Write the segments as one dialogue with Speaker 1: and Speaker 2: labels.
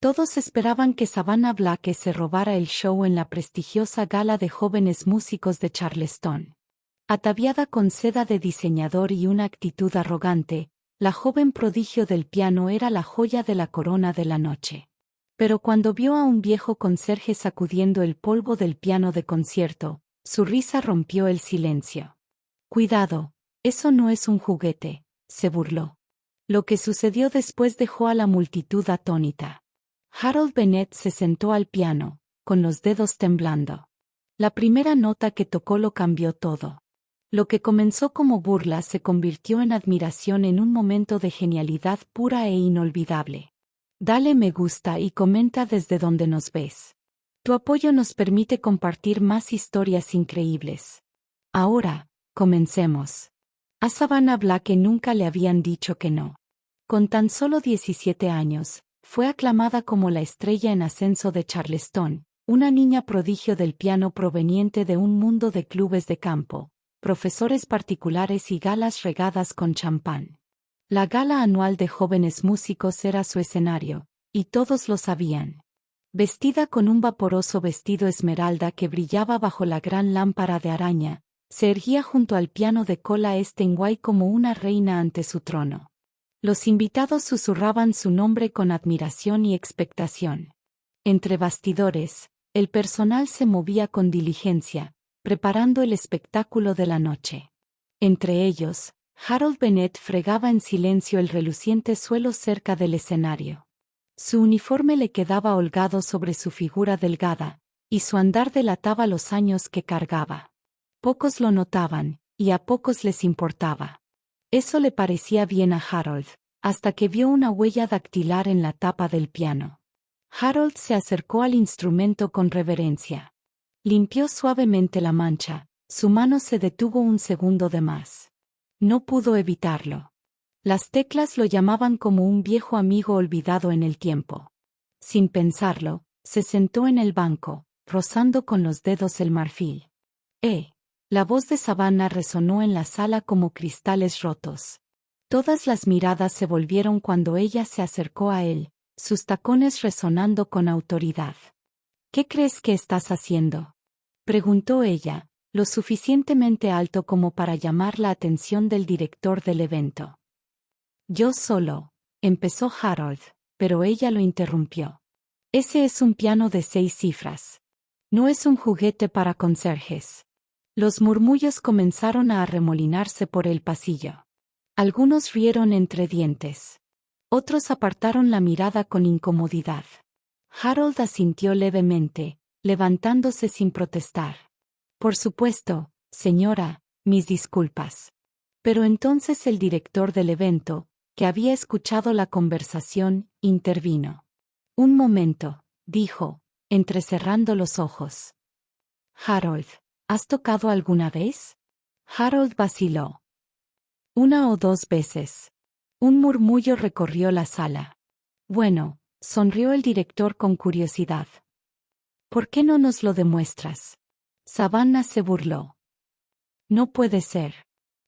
Speaker 1: Todos esperaban que Savannah Black se robara el show en la prestigiosa gala de jóvenes músicos de Charleston. Ataviada con seda de diseñador y una actitud arrogante, la joven prodigio del piano era la joya de la corona de la noche. Pero cuando vio a un viejo conserje sacudiendo el polvo del piano de concierto, su risa rompió el silencio. «Cuidado, eso no es un juguete», se burló. Lo que sucedió después dejó a la multitud atónita. Harold Bennett se sentó al piano, con los dedos temblando. La primera nota que tocó lo cambió todo. Lo que comenzó como burla se convirtió en admiración en un momento de genialidad pura e inolvidable. Dale me gusta y comenta desde donde nos ves. Tu apoyo nos permite compartir más historias increíbles. Ahora, comencemos. A Savannah Black nunca le habían dicho que no. Con tan solo 17 años, fue aclamada como la estrella en ascenso de Charleston, una niña prodigio del piano proveniente de un mundo de clubes de campo, profesores particulares y galas regadas con champán. La gala anual de jóvenes músicos era su escenario, y todos lo sabían. Vestida con un vaporoso vestido esmeralda que brillaba bajo la gran lámpara de araña, se erguía junto al piano de cola Steinway como una reina ante su trono. Los invitados susurraban su nombre con admiración y expectación. Entre bastidores, el personal se movía con diligencia, preparando el espectáculo de la noche. Entre ellos, Harold Bennett fregaba en silencio el reluciente suelo cerca del escenario. Su uniforme le quedaba holgado sobre su figura delgada, y su andar delataba los años que cargaba. Pocos lo notaban, y a pocos les importaba. Eso le parecía bien a Harold, hasta que vio una huella dactilar en la tapa del piano. Harold se acercó al instrumento con reverencia. Limpió suavemente la mancha, su mano se detuvo un segundo de más. No pudo evitarlo. Las teclas lo llamaban como un viejo amigo olvidado en el tiempo. Sin pensarlo, se sentó en el banco, rozando con los dedos el marfil. La voz de Savannah resonó en la sala como cristales rotos. Todas las miradas se volvieron cuando ella se acercó a él, sus tacones resonando con autoridad. «¿Qué crees que estás haciendo?», preguntó ella, lo suficientemente alto como para llamar la atención del director del evento. «Yo solo», empezó Harold, pero ella lo interrumpió. «Ese es un piano de 6 cifras. No es un juguete para conserjes». Los murmullos comenzaron a arremolinarse por el pasillo. Algunos rieron entre dientes. Otros apartaron la mirada con incomodidad. Harold asintió levemente, levantándose sin protestar. «Por supuesto, señora, mis disculpas». Pero entonces el director del evento, que había escuchado la conversación, intervino. «Un momento», dijo, entrecerrando los ojos. «Harold, ¿has tocado alguna vez?». Harold vaciló. «1 o 2 veces». Un murmullo recorrió la sala. «Bueno», sonrió el director con curiosidad. «¿Por qué no nos lo demuestras?». Savannah se burló. «No puede ser».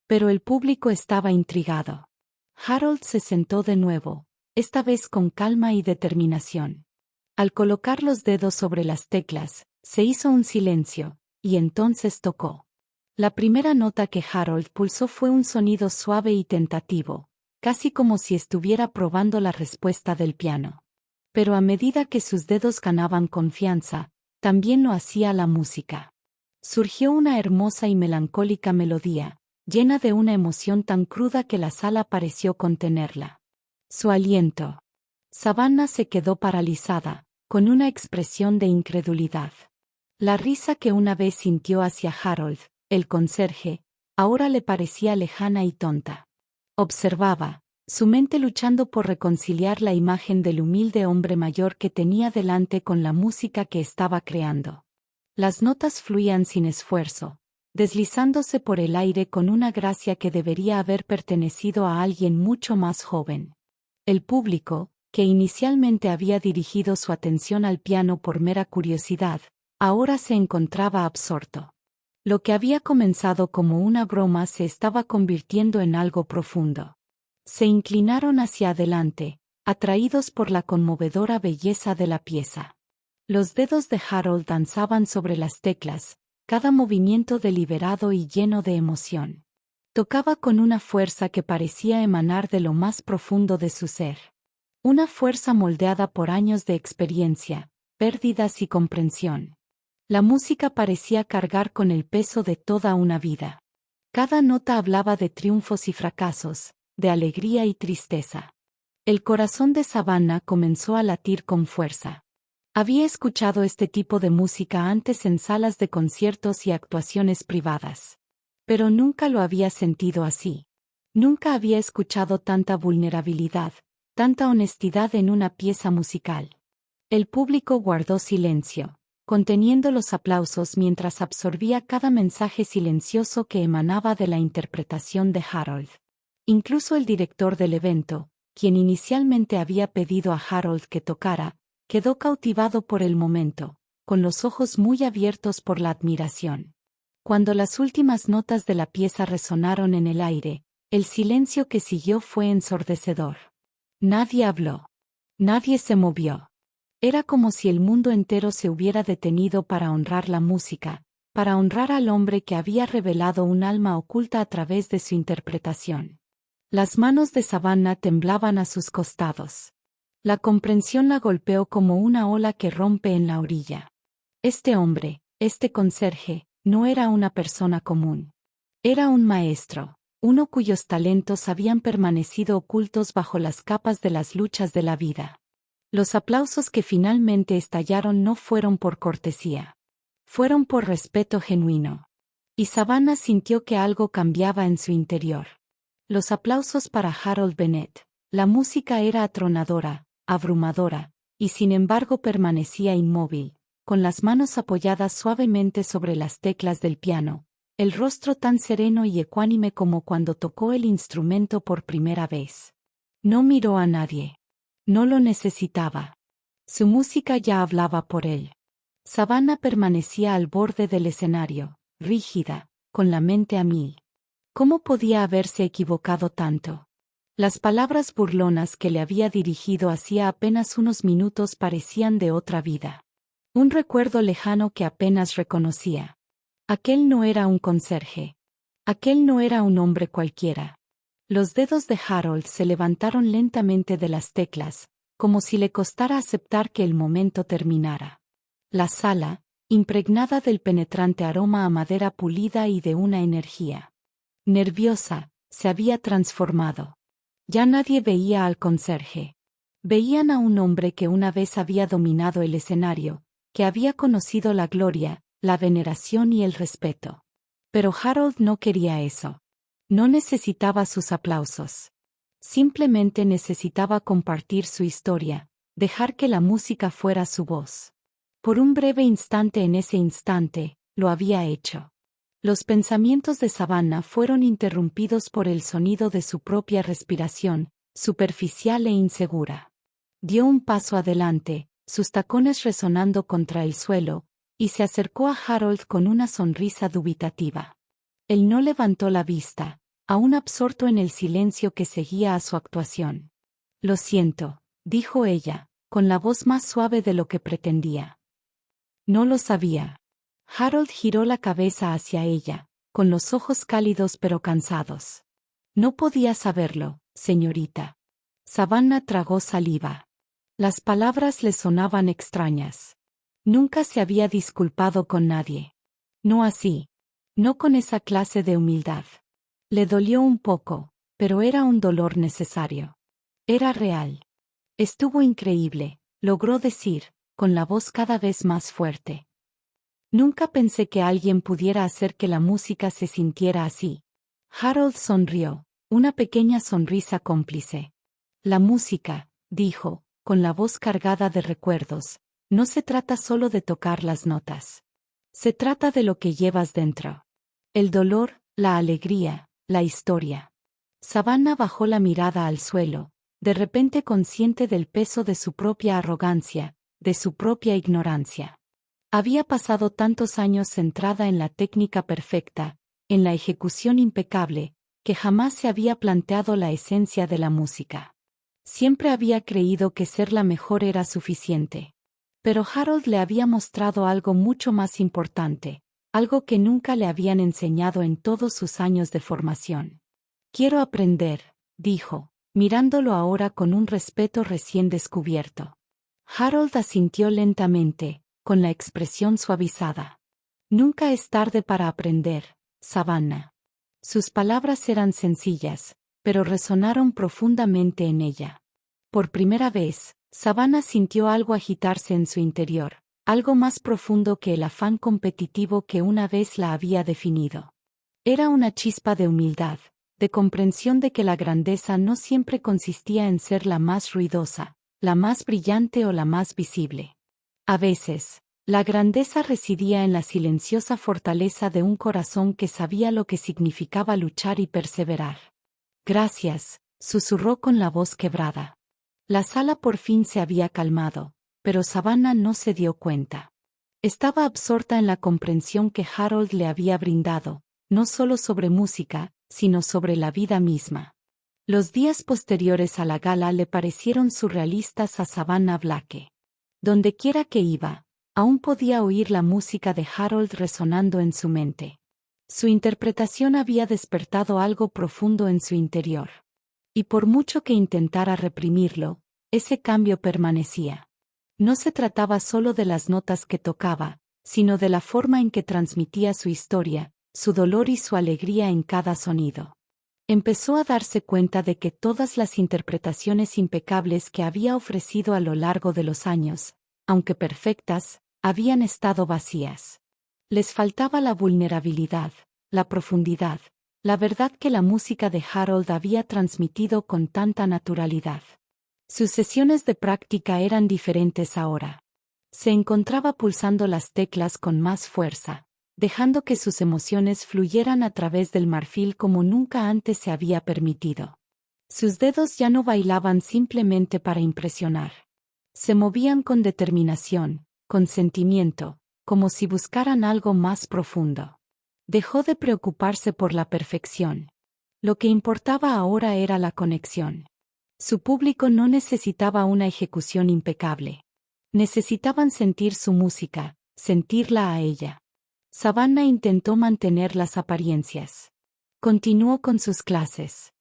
Speaker 1: Pero el público estaba intrigado. Harold se sentó de nuevo, esta vez con calma y determinación. Al colocar los dedos sobre las teclas, se hizo un silencio, y entonces tocó. La primera nota que Harold pulsó fue un sonido suave y tentativo, casi como si estuviera probando la respuesta del piano. Pero a medida que sus dedos ganaban confianza, también lo hacía la música. Surgió una hermosa y melancólica melodía, llena de una emoción tan cruda que la sala pareció contenerla. Su aliento. Savannah se quedó paralizada, con una expresión de incredulidad. La risa que una vez sintió hacia Harold, el conserje, ahora le parecía lejana y tonta. Observaba, su mente luchando por reconciliar la imagen del humilde hombre mayor que tenía delante con la música que estaba creando. Las notas fluían sin esfuerzo, deslizándose por el aire con una gracia que debería haber pertenecido a alguien mucho más joven. El público, que inicialmente había dirigido su atención al piano por mera curiosidad, ahora se encontraba absorto. Lo que había comenzado como una broma se estaba convirtiendo en algo profundo. Se inclinaron hacia adelante, atraídos por la conmovedora belleza de la pieza. Los dedos de Harold danzaban sobre las teclas, cada movimiento deliberado y lleno de emoción. Tocaba con una fuerza que parecía emanar de lo más profundo de su ser. Una fuerza moldeada por años de experiencia, pérdidas y comprensión. La música parecía cargar con el peso de toda una vida. Cada nota hablaba de triunfos y fracasos, de alegría y tristeza. El corazón de Savannah comenzó a latir con fuerza. Había escuchado este tipo de música antes en salas de conciertos y actuaciones privadas. Pero nunca lo había sentido así. Nunca había escuchado tanta vulnerabilidad, tanta honestidad en una pieza musical. El público guardó silencio, conteniendo los aplausos mientras absorbía cada mensaje silencioso que emanaba de la interpretación de Harold. Incluso el director del evento, quien inicialmente había pedido a Harold que tocara, quedó cautivado por el momento, con los ojos muy abiertos por la admiración. Cuando las últimas notas de la pieza resonaron en el aire, el silencio que siguió fue ensordecedor. Nadie habló. Nadie se movió. Era como si el mundo entero se hubiera detenido para honrar la música, para honrar al hombre que había revelado un alma oculta a través de su interpretación. Las manos de Savannah temblaban a sus costados. La comprensión la golpeó como una ola que rompe en la orilla. Este hombre, este conserje, no era una persona común. Era un maestro, uno cuyos talentos habían permanecido ocultos bajo las capas de las luchas de la vida. Los aplausos que finalmente estallaron no fueron por cortesía. Fueron por respeto genuino. Y Savannah sintió que algo cambiaba en su interior. Los aplausos para Harold Bennett. La música era atronadora, abrumadora, y sin embargo permanecía inmóvil, con las manos apoyadas suavemente sobre las teclas del piano, el rostro tan sereno y ecuánime como cuando tocó el instrumento por primera vez. No miró a nadie. No lo necesitaba. Su música ya hablaba por él. Savannah permanecía al borde del escenario, rígida, con la mente a mil. ¿Cómo podía haberse equivocado tanto? Las palabras burlonas que le había dirigido hacía apenas unos minutos parecían de otra vida. Un recuerdo lejano que apenas reconocía. Aquel no era un conserje. Aquel no era un hombre cualquiera. Los dedos de Harold se levantaron lentamente de las teclas, como si le costara aceptar que el momento terminara. La sala, impregnada del penetrante aroma a madera pulida y de una energía nerviosa, se había transformado. Ya nadie veía al conserje. Veían a un hombre que una vez había dominado el escenario, que había conocido la gloria, la veneración y el respeto. Pero Harold no quería eso. No necesitaba sus aplausos. Simplemente necesitaba compartir su historia, dejar que la música fuera su voz. Por un breve instante en ese instante, lo había hecho. Los pensamientos de Savannah fueron interrumpidos por el sonido de su propia respiración, superficial e insegura. Dio un paso adelante, sus tacones resonando contra el suelo, y se acercó a Harold con una sonrisa dubitativa. Él no levantó la vista, aún absorto en el silencio que seguía a su actuación. «Lo siento», dijo ella, con la voz más suave de lo que pretendía. «No lo sabía». Harold giró la cabeza hacia ella, con los ojos cálidos pero cansados. «No podía saberlo, señorita». Savannah tragó saliva. Las palabras le sonaban extrañas. Nunca se había disculpado con nadie. No así. No con esa clase de humildad. Le dolió un poco, pero era un dolor necesario. Era real. Estuvo increíble, logró decir, con la voz cada vez más fuerte. Nunca pensé que alguien pudiera hacer que la música se sintiera así. Harold sonrió, una pequeña sonrisa cómplice. La música, dijo, con la voz cargada de recuerdos, no se trata solo de tocar las notas. Se trata de lo que llevas dentro. El dolor, la alegría, la historia. Savannah bajó la mirada al suelo, de repente consciente del peso de su propia arrogancia, de su propia ignorancia. Había pasado tantos años centrada en la técnica perfecta, en la ejecución impecable, que jamás se había planteado la esencia de la música. Siempre había creído que ser la mejor era suficiente. Pero Harold le había mostrado algo mucho más importante, algo que nunca le habían enseñado en todos sus años de formación. Quiero aprender, dijo, mirándolo ahora con un respeto recién descubierto. Harold asintió lentamente, con la expresión suavizada. Nunca es tarde para aprender, Savannah. Sus palabras eran sencillas, pero resonaron profundamente en ella. Por primera vez, Savannah sintió algo agitarse en su interior, algo más profundo que el afán competitivo que una vez la había definido. Era una chispa de humildad, de comprensión de que la grandeza no siempre consistía en ser la más ruidosa, la más brillante o la más visible. A veces, la grandeza residía en la silenciosa fortaleza de un corazón que sabía lo que significaba luchar y perseverar. Gracias, susurró con la voz quebrada. La sala por fin se había calmado, pero Savannah no se dio cuenta. Estaba absorta en la comprensión que Harold le había brindado, no solo sobre música, sino sobre la vida misma. Los días posteriores a la gala le parecieron surrealistas a Savannah Blake. Dondequiera que iba, aún podía oír la música de Harold resonando en su mente. Su interpretación había despertado algo profundo en su interior. Y por mucho que intentara reprimirlo, ese cambio permanecía. No se trataba solo de las notas que tocaba, sino de la forma en que transmitía su historia, su dolor y su alegría en cada sonido. Empezó a darse cuenta de que todas las interpretaciones impecables que había ofrecido a lo largo de los años, aunque perfectas, habían estado vacías. Les faltaba la vulnerabilidad, la profundidad, la verdad que la música de Harold había transmitido con tanta naturalidad. Sus sesiones de práctica eran diferentes ahora. Se encontraba pulsando las teclas con más fuerza, dejando que sus emociones fluyeran a través del marfil como nunca antes se había permitido. Sus dedos ya no bailaban simplemente para impresionar. Se movían con determinación, con sentimiento, como si buscaran algo más profundo. Dejó de preocuparse por la perfección. Lo que importaba ahora era la conexión. Su público no necesitaba una ejecución impecable. Necesitaban sentir su música, sentirla a ella. Savannah intentó mantener las apariencias. Continuó con sus clases.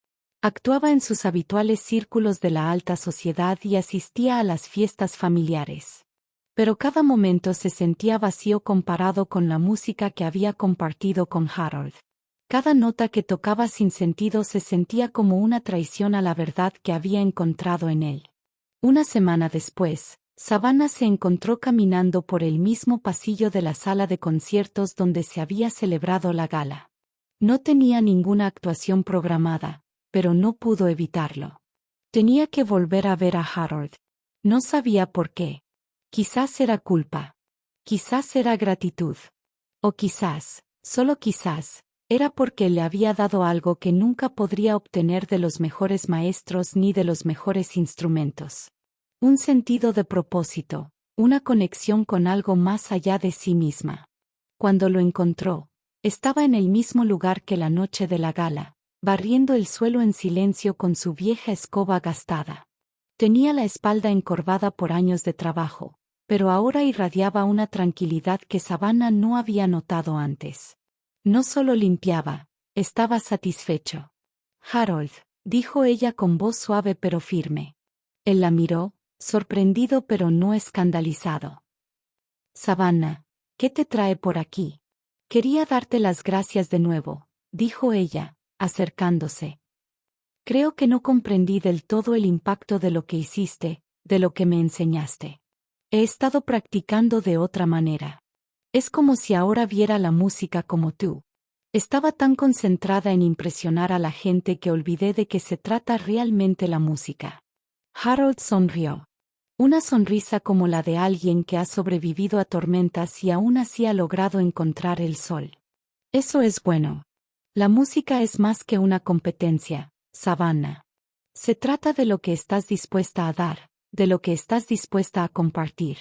Speaker 1: Actuaba en sus habituales círculos de la alta sociedad y asistía a las fiestas familiares. Pero cada momento se sentía vacío comparado con la música que había compartido con Harold. Cada nota que tocaba sin sentido se sentía como una traición a la verdad que había encontrado en él. Una semana después, Savannah se encontró caminando por el mismo pasillo de la sala de conciertos donde se había celebrado la gala. No tenía ninguna actuación programada, pero no pudo evitarlo. Tenía que volver a ver a Harold. No sabía por qué. Quizás era culpa. Quizás era gratitud. O quizás, solo quizás, era porque le había dado algo que nunca podría obtener de los mejores maestros ni de los mejores instrumentos. Un sentido de propósito, una conexión con algo más allá de sí misma. Cuando lo encontró, estaba en el mismo lugar que la noche de la gala, barriendo el suelo en silencio con su vieja escoba gastada. Tenía la espalda encorvada por años de trabajo, pero ahora irradiaba una tranquilidad que Savannah no había notado antes. No solo limpiaba, estaba satisfecho. Harold, dijo ella con voz suave pero firme. Él la miró, sorprendido pero no escandalizado. Savannah, ¿qué te trae por aquí? Quería darte las gracias de nuevo, dijo ella, acercándose. Creo que no comprendí del todo el impacto de lo que hiciste, de lo que me enseñaste. He estado practicando de otra manera. Es como si ahora viera la música como tú. Estaba tan concentrada en impresionar a la gente que olvidé de qué se trata realmente la música. Harold sonrió. Una sonrisa como la de alguien que ha sobrevivido a tormentas y aún así ha logrado encontrar el sol. Eso es bueno. La música es más que una competencia, Savannah. Se trata de lo que estás dispuesta a dar, de lo que estás dispuesta a compartir.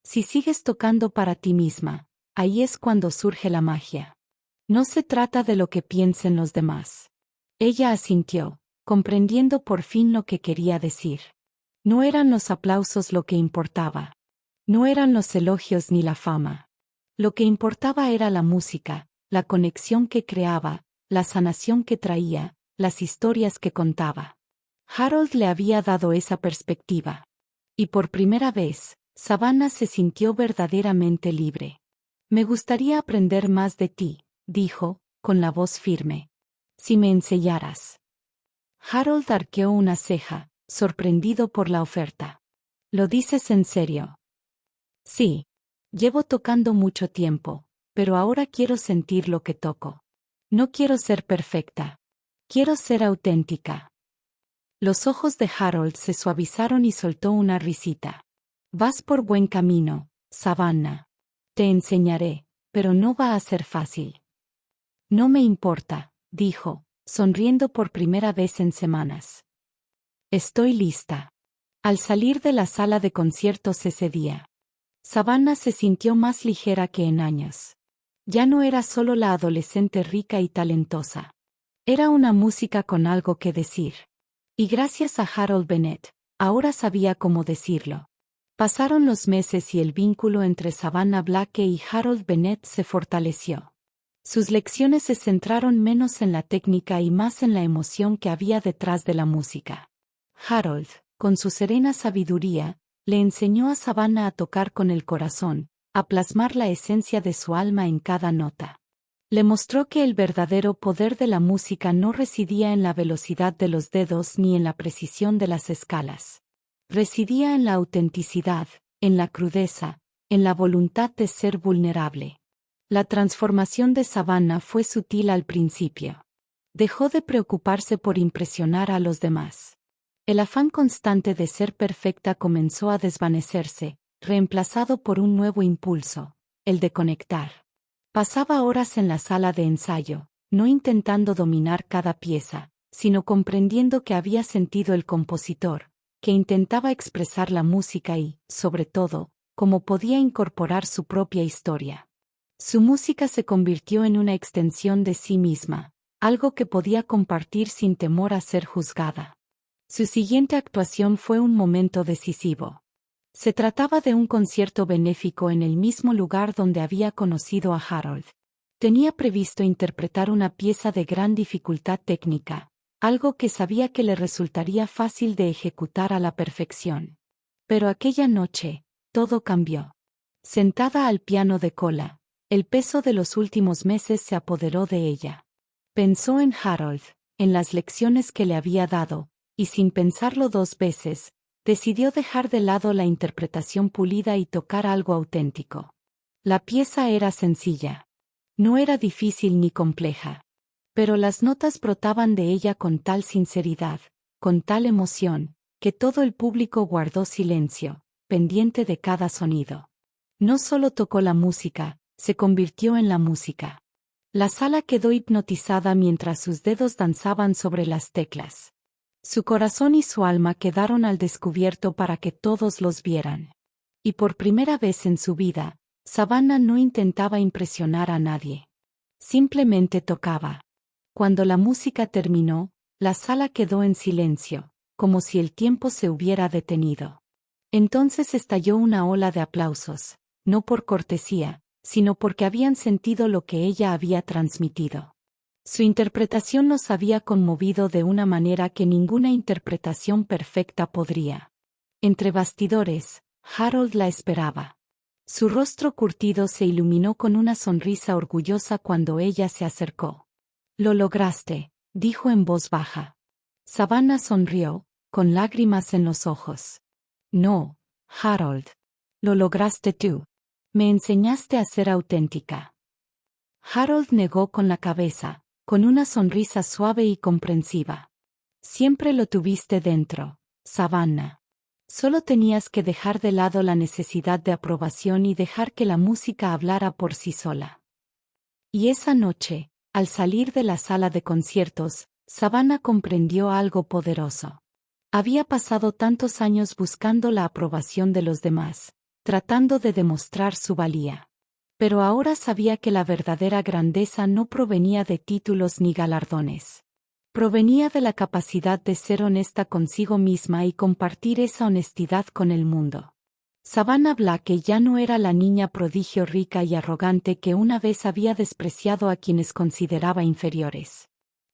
Speaker 1: Si sigues tocando para ti misma, ahí es cuando surge la magia. No se trata de lo que piensen los demás. Ella asintió, comprendiendo por fin lo que quería decir. No eran los aplausos lo que importaba. No eran los elogios ni la fama. Lo que importaba era la música, la conexión que creaba, la sanación que traía, las historias que contaba. Harold le había dado esa perspectiva. Y por primera vez, Savannah se sintió verdaderamente libre. Me gustaría aprender más de ti, dijo, con la voz firme. Si me enseñaras. Harold arqueó una ceja, sorprendido por la oferta. ¿Lo dices en serio? Sí. Llevo tocando mucho tiempo, pero ahora quiero sentir lo que toco. No quiero ser perfecta. Quiero ser auténtica. Los ojos de Harold se suavizaron y soltó una risita. Vas por buen camino, Savannah. Te enseñaré, pero no va a ser fácil. No me importa, dijo, sonriendo por primera vez en semanas. Estoy lista. Al salir de la sala de conciertos ese día, Savannah se sintió más ligera que en años. Ya no era solo la adolescente rica y talentosa. Era una música con algo que decir. Y gracias a Harold Bennett, ahora sabía cómo decirlo. Pasaron los meses y el vínculo entre Savannah Blake y Harold Bennett se fortaleció. Sus lecciones se centraron menos en la técnica y más en la emoción que había detrás de la música. Harold, con su serena sabiduría, le enseñó a Savannah a tocar con el corazón, a plasmar la esencia de su alma en cada nota. Le mostró que el verdadero poder de la música no residía en la velocidad de los dedos ni en la precisión de las escalas. Residía en la autenticidad, en la crudeza, en la voluntad de ser vulnerable. La transformación de Savannah fue sutil al principio. Dejó de preocuparse por impresionar a los demás. El afán constante de ser perfecta comenzó a desvanecerse, reemplazado por un nuevo impulso, el de conectar. Pasaba horas en la sala de ensayo, no intentando dominar cada pieza, sino comprendiendo que había sentido el compositor, que intentaba expresar la música y, sobre todo, cómo podía incorporar su propia historia. Su música se convirtió en una extensión de sí misma, algo que podía compartir sin temor a ser juzgada. Su siguiente actuación fue un momento decisivo. Se trataba de un concierto benéfico en el mismo lugar donde había conocido a Harold. Tenía previsto interpretar una pieza de gran dificultad técnica, algo que sabía que le resultaría fácil de ejecutar a la perfección. Pero aquella noche, todo cambió. Sentada al piano de cola, el peso de los últimos meses se apoderó de ella. Pensó en Harold, en las lecciones que le había dado, y sin pensarlo dos veces, decidió dejar de lado la interpretación pulida y tocar algo auténtico. La pieza era sencilla. No era difícil ni compleja. Pero las notas brotaban de ella con tal sinceridad, con tal emoción, que todo el público guardó silencio, pendiente de cada sonido. No solo tocó la música, se convirtió en la música. La sala quedó hipnotizada mientras sus dedos danzaban sobre las teclas. Su corazón y su alma quedaron al descubierto para que todos los vieran. Y por primera vez en su vida, Savannah no intentaba impresionar a nadie. Simplemente tocaba. Cuando la música terminó, la sala quedó en silencio, como si el tiempo se hubiera detenido. Entonces estalló una ola de aplausos, no por cortesía, sino porque habían sentido lo que ella había transmitido. Su interpretación los había conmovido de una manera que ninguna interpretación perfecta podría. Entre bastidores, Harold la esperaba. Su rostro curtido se iluminó con una sonrisa orgullosa cuando ella se acercó. «Lo lograste», dijo en voz baja. Savannah sonrió, con lágrimas en los ojos. «No, Harold. Lo lograste tú. Me enseñaste a ser auténtica». Harold negó con la cabeza, con una sonrisa suave y comprensiva. «Siempre lo tuviste dentro, Savannah. Solo tenías que dejar de lado la necesidad de aprobación y dejar que la música hablara por sí sola». Y esa noche, al salir de la sala de conciertos, Savannah comprendió algo poderoso. Había pasado tantos años buscando la aprobación de los demás, tratando de demostrar su valía. Pero ahora sabía que la verdadera grandeza no provenía de títulos ni galardones. Provenía de la capacidad de ser honesta consigo misma y compartir esa honestidad con el mundo. Savannah Black ya no era la niña prodigio rica y arrogante que una vez había despreciado a quienes consideraba inferiores.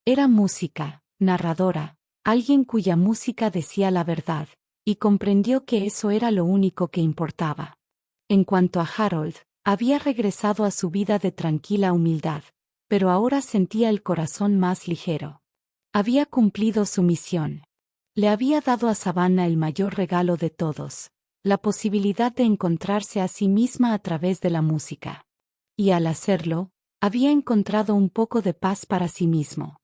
Speaker 1: Era música, narradora, alguien cuya música decía la verdad, y comprendió que eso era lo único que importaba. En cuanto a Harold, había regresado a su vida de tranquila humildad, pero ahora sentía el corazón más ligero. Había cumplido su misión. Le había dado a Savannah el mayor regalo de todos, la posibilidad de encontrarse a sí misma a través de la música. Y al hacerlo, había encontrado un poco de paz para sí mismo.